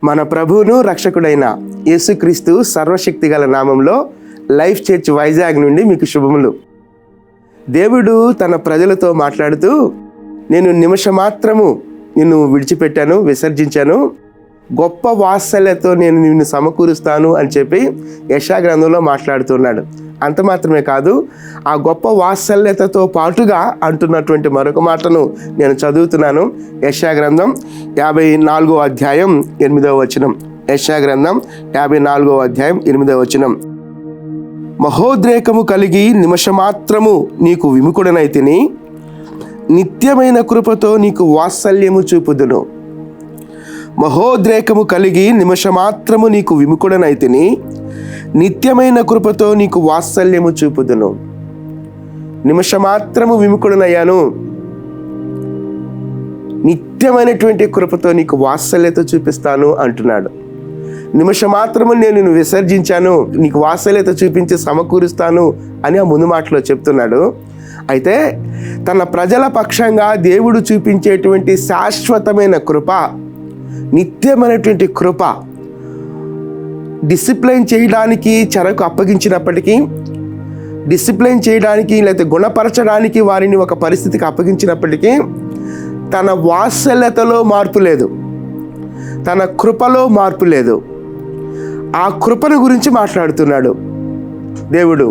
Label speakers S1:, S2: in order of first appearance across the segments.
S1: మన ప్రభువును రక్షకుడైన యేసుక్రీస్తు సర్వశక్తి గల నామంలో లైఫ్ చర్చ్ వైజాగ్ నుండి మీకు శుభములు. దేవుడు తన ప్రజలతో మాట్లాడుతూ, నేను నిమిషమాత్రము నిన్ను విడిచిపెట్టాను, విసర్జించాను, గొప్ప వాత్సల్యతో నేను నిన్ను సమకూరుస్తాను అని చెప్పి యెషయా గ్రంథంలో మాట్లాడుతున్నాడు. అంత మాత్రమే కాదు, ఆ గొప్ప వాత్సల్యతతో పాటుగా అంటున్నటువంటి మరొక మాటను నేను చదువుతున్నాను. యెషయా గ్రంథం 54వ అధ్యాయం 8వ వచనం. యెషయా గ్రంథం 54వ అధ్యాయం 8వ వచనం. మహోద్రేకము కలిగి నిమిషమాత్రము నీకు విముఖుడనైతిని, నిత్యమైన కృపతో నీకు వాత్సల్యము చూపుదును. మహోద్రేకము కలిగి నిమిషమాత్రము నీకు విముఖుడనైతిని, నిత్యమైన కృపతో నీకు వాత్సల్యము చూపుదును. నిమిషమాత్రము విముఖుడనయ్యాను, నిత్యమైనటువంటి కృపతో నీకు వాత్సల్యత చూపిస్తాను అంటున్నాడు. నిమిషమాత్రము నేను నిన్ను విసర్జించాను, నీకు వాత్సల్యత చూపించి సమకూరుస్తాను అని ఆ ముందు మాటలో చెప్తున్నాడు. అయితే తన ప్రజల పక్షంగా దేవుడు చూపించేటువంటి శాశ్వతమైన కృప, నిత్యమైనటువంటి కృప, డిసిప్లైన్ చేయడానికి చెరకు అప్పగించినప్పటికీ, డిసిప్లైన్ చేయడానికి లేకపోతే గుణపరచడానికి వారిని ఒక పరిస్థితికి అప్పగించినప్పటికీ తన వాత్సల్యతలో మార్పు లేదు, తన కృపలో మార్పు లేదు. ఆ కృపను గురించి మాట్లాడుతున్నాడు దేవుడు.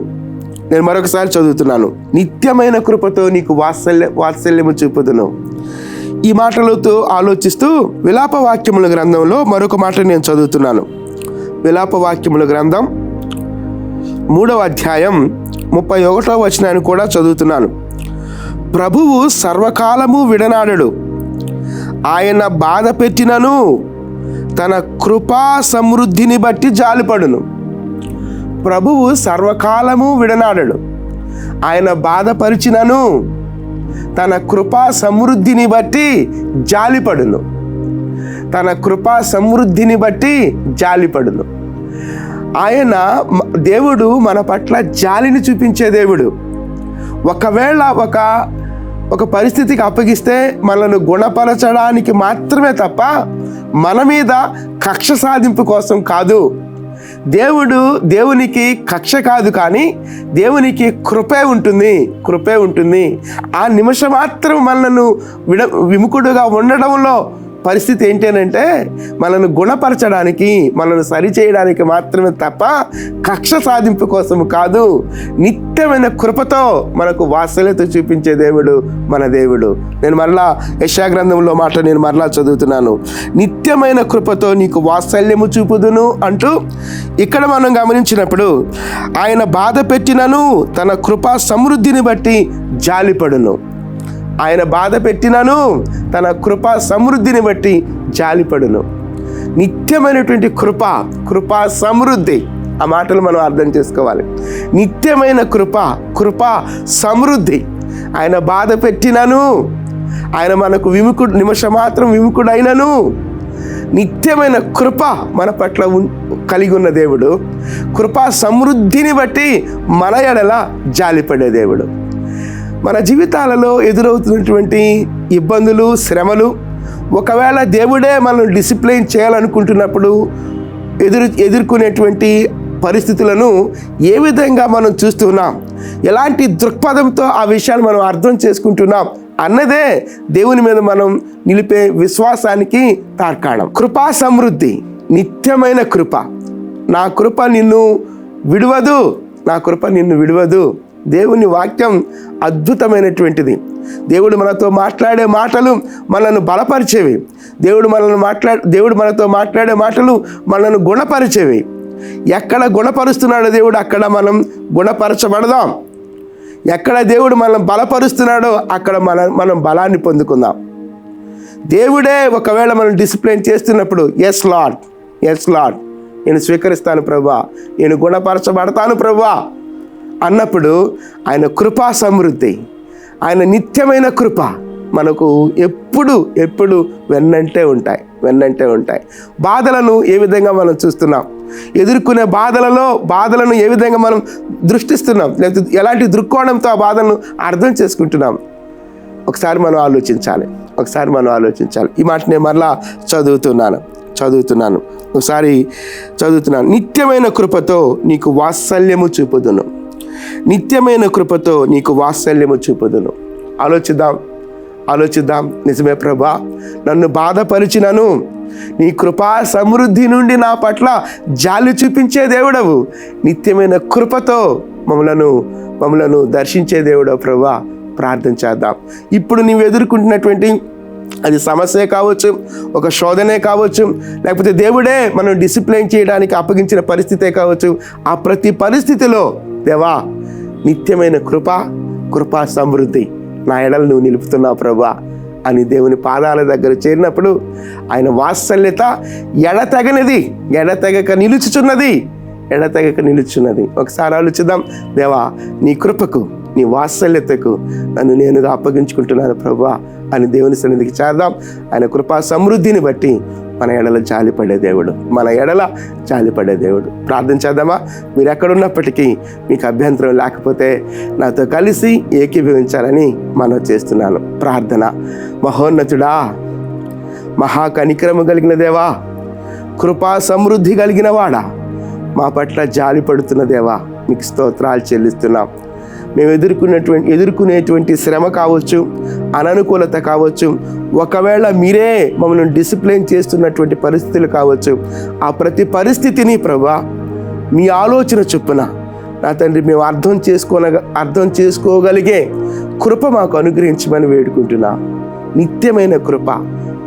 S1: నేను మరొకసారి చదువుతున్నాను. నిత్యమైన కృపతో నీకు వాత్సల్యము చూపుదును. ఈ మాటలతో ఆలోచిస్తూ విలాప వాక్యముల గ్రంథంలో మరొక మాట నేను చదువుతున్నాను. విలాప వాక్యముల గ్రంథం 3వ అధ్యాయం 31వ వచనాన్ని కూడా చదువుతున్నాను. ప్రభువు సర్వకాలము విడనాడడు, ఆయన బాధ పెట్టినను తన కృపా సమృద్ధిని బట్టి జాలిపడును. ప్రభువు సర్వకాలము విడనాడడు, ఆయన బాధపరిచినను తన కృపా సమృద్ధిని బట్టి జాలిపడును. తన కృపా సమృద్ధిని బట్టి జాలిపడును. ఆయన దేవుడు మన పట్ల జాలిని చూపించే దేవుడు. ఒకవేళ ఒక పరిస్థితికి అప్పగిస్తే మనల్ని గుణపరచడానికి మాత్రమే తప్ప మన మీద కక్ష సాధింపు కోసం కాదు. దేవునికి కక్ష కాదు, కానీ దేవునికి కృపే ఉంటుంది. ఆ నిమిషం మాత్రం మనల్ని విముఖుడుగా ఉండడంలో పరిస్థితి ఏంటంటే మనల్ని గుణపరచడానికి, మనల్ని సరిచేయడానికి మాత్రమే తప్ప కక్ష సాధింపు కోసం కాదు. నిత్యమైన కృపతో మనకు వాత్సల్యత చూపించే దేవుడు మన దేవుడు. నేను మరలా యెషయా గ్రంథంలో మాట నేను మరలా చదువుతున్నాను. నిత్యమైన కృపతో నీకు వాత్సల్యము చూపుదును అంటూ ఇక్కడ మనం గమనించినప్పుడు, ఆయన బాధ పెట్టినను తన కృపా సమృద్ధిని బట్టి జాలిపడును. ఆయన బాధ పెట్టినను తన కృపా సమృద్ధిని బట్టి జాలిపడును. నిత్యమైనటువంటి కృపా సమృద్ధి, ఆ మాటలు మనం అర్థం చేసుకోవాలి. నిత్యమైన కృపా సమృద్ధి. ఆయన బాధ పెట్టినను, ఆయన మనకు నిమిషమాత్రం విముఖుడైనను, నిత్యమైన కృప మన పట్ల కలిగి ఉన్న దేవుడు. కృపా సమృద్ధిని బట్టి మన ఎడల జాలిపడే దేవుడు. మన జీవితాలలో ఎదురవుతున్నటువంటి ఇబ్బందులు, శ్రమలు, ఒకవేళ దేవుడే మనం డిసిప్లైన్ చేయాలనుకుంటున్నప్పుడు ఎదుర్కొనేటువంటి పరిస్థితులను ఏ విధంగా మనం చూస్తున్నాం, ఎలాంటి దృక్పథంతో ఆ విషయాలు మనం అర్థం చేసుకుంటున్నాం అన్నదే దేవుని మీద మనం నిలిపే విశ్వాసానికి తార్కాణం. కృపా సమృద్ధి, నిత్యమైన కృప. నా కృప నిన్ను విడువదు. దేవుని వాక్యం అద్భుతమైనటువంటిది. దేవుడు మనతో మాట్లాడే మాటలు మనల్ని బలపరిచేవి. దేవుడు మనతో మాట్లాడే మాటలు మనల్ని గుణపరిచేవి. ఎక్కడ గుణపరుస్తున్నాడో దేవుడు, అక్కడ మనం గుణపరచబడదాం. ఎక్కడ దేవుడు మనల్ని బలపరుస్తున్నాడో అక్కడ మనం బలాన్ని పొందుకుందాం. దేవుడే ఒకవేళ మనం డిసిప్లైన్ చేస్తున్నప్పుడు, ఎస్ లార్డ్ నేను స్వీకరిస్తాను ప్రభువా, నేను గుణపరచబడతాను ప్రభువా అన్నప్పుడు ఆయన కృపా సమృద్ధి, ఆయన నిత్యమైన కృప మనకు ఎప్పుడు వెన్నంటే ఉంటాయి. బాధలను ఏ విధంగా మనం చూస్తున్నాం, ఎదుర్కొనే బాధలను ఏ విధంగా మనం దృష్టిస్తున్నాం, లేకపోతే ఎలాంటి దృక్కోణంతో ఆ బాధలను అర్థం చేసుకుంటున్నాం, ఒకసారి మనం ఆలోచించాలి. ఈ మాట నేను మరలా చదువుతున్నాను. చదువుతున్నాను. ఒకసారి చదువుతున్నాను. నిత్యమైన కృపతో నీకు వాత్సల్యము చూపుదును. నిత్యమైన కృపతో నీకు వాత్సల్యము చూపుదును. ఆలోచిద్దాం. నిజమే ప్రభా, నన్ను బాధపరిచినను నీ కృపా సమృద్ధి నుండి నా పట్ల జాలి చూపించే దేవుడవు. నిత్యమైన కృపతో మమ్మలను దర్శించే దేవుడవు ప్రభా. ప్రార్థన చేద్దాం. ఇప్పుడు నీవు ఎదుర్కొంటున్నటువంటి అది సమస్యే కావచ్చు, ఒక శోధనే కావచ్చు, లేకపోతే దేవుడే మనం డిసిప్లైన్ చేయడానికి అప్పగించిన పరిస్థితే కావచ్చు. ఆ ప్రతి పరిస్థితిలో దేవా నిత్యమైన కృపా సమృద్ధి నా ఎడలు నువ్వు నిలుపుతున్నావు ప్రభా అని దేవుని పాదాల దగ్గర చేరినప్పుడు ఆయన వాత్సల్యత ఎడతెగక నిలుచుచున్నది. ఒకసారి ఆలోచిద్దాం. దేవా నీ కృపకు, నీ వాత్సల్యతకు నన్ను నేనుగా అప్పగించుకుంటున్నాను ప్రభా అని దేవుని సన్నిధికి చేద్దాం. ఆయన కృపా సమృద్ధిని బట్టి మన ఎడల జాలిపడే దేవుడు. ప్రార్థన చేద్దామా? మీరు ఎక్కడున్నప్పటికీ మీకు అభ్యంతరం లేకపోతే నాతో కలిసి ఏకీభవించాలని మనం చేస్తున్నాను. ప్రార్థన. మహోన్నతుడా, మహాకనికరము కలిగిన దేవా, కృపా సమృద్ధి కలిగిన వాడా, మా పట్ల జాలి పడుతున్న దేవా మీకు స్తోత్రాలు చెల్లిస్తున్నాం. మేము ఎదుర్కొనేటువంటి శ్రమ కావచ్చు, అననుకూలత కావచ్చు, ఒకవేళ మీరే మమ్మల్ని డిసిప్లైన్ చేస్తున్నటువంటి పరిస్థితులు కావచ్చు, ఆ ప్రతి పరిస్థితిని ప్రభా మీ ఆలోచన చొప్పున నా తండ్రి మేము అర్థం చేసుకోగలిగే కృప మాకు అనుగ్రహించమని వేడుకుంటున్నా. నిత్యమైన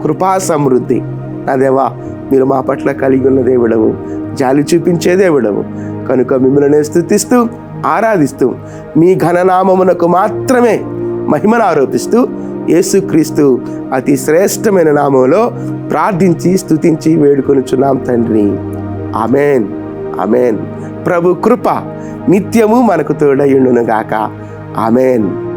S1: కృపా సమృద్ధి నా దేవా మీరు మా పట్ల కలిగి ఉన్న దేవుడవు, జాలి చూపించే దేవుడవు కనుక మిమ్మల్ని స్తుతిస్తూ ఆరాధిస్తూ మీ ఘననామమునకు మాత్రమే మహిమను ఆరోపిస్తూ యేసుక్రీస్తు అతి శ్రేష్టమైన నామంలో ప్రార్థించి స్తుతించి వేడుకొనుచున్నాం తండ్రి. ఆమెన్. ప్రభు కృప నిత్యము మనకు తోడయుండును గాక. ఆమెన్.